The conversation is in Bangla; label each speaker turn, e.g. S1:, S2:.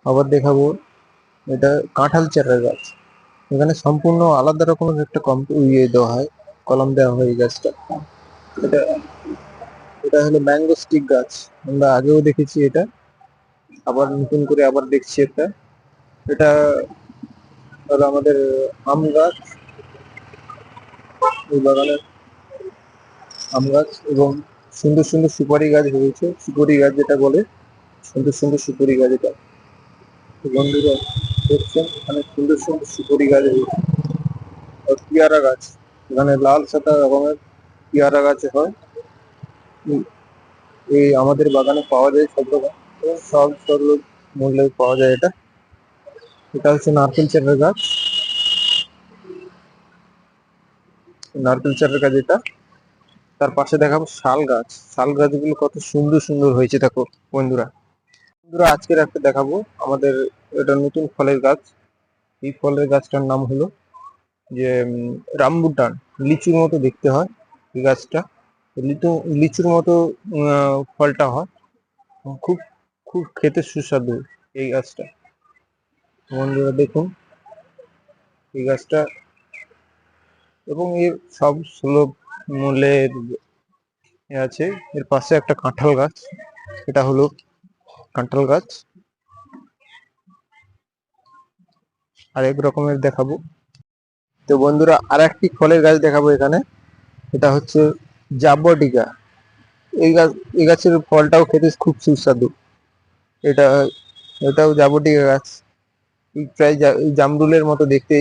S1: আবার দেখাবো এটা কাঁঠাল চারার গাছ। এখানে সম্পূর্ণ আলাদা রকমের একটা দেওয়া হয়, কলম দেওয়া হয় এই গাছটা। এটা এটা হলো ম্যাঙ্গো স্টিক গাছ। আমরা আগেও দেখেছি এটা, আবার নতুন করে আবার দেখছি একটা। এটা হলো আমাদের আম গাছ। এই বাগানের আম গাছ এবং সুন্দর সুন্দর সুপারি গাছ রয়েছে, সুপারি গাছ যেটা বলে, সুন্দর সুন্দর সুপারি গাছ এটা। তো বন্ধুরা দেখছেন এখানে সুন্দর সুন্দর সুপারি গাছ রয়েছে। আর পেয়ারা গাছ, এখানে লাল সাদা রকমের পেয়ারা গাছ হয়। এই আমাদের বাগানে পাওয়া যায় সব রকম এবং সব সুলভ মূল্যে পাওয়া যায় এটা। এটা হচ্ছে নারকেল চারার গাছ। নারকেল চারার গাছ এটা। তার পাশে দেখাবো শাল গাছ। শাল গাছগুলো কত সুন্দর সুন্দর হয়েছে দেখো বন্ধুরা। বন্ধুরা আজকের একটা দেখাবো আমাদের, এটা নতুন ফলের গাছ। এই ফলের গাছটার নাম হলো যে রামবুটান। লিচুর মতো দেখতে হয় এই গাছটা। লিচুর মতো ফলটা হয়। খুব খুব খেতে সুস্বাদু এই গাছটা। বন্ধুরা দেখুন এই গাছটা, এবং এর সব সুলভ মূল্যের আছে। এর পাশে একটা কাঁঠাল গাছ, এটা হলো কাঁঠাল গাছ। আরেক রকমের দেখাবো। তো বন্ধুরা আর একটি ফলের গাছ দেখাবো এখানে। এটা হচ্ছে জাবটিকা। এই গাছ, এই গাছের ফলটাও খেতে খুব সুস্বাদু। এটা এটাও জাবটিকা গাছ। এই প্রায় জামরুলের মতো দেখতে।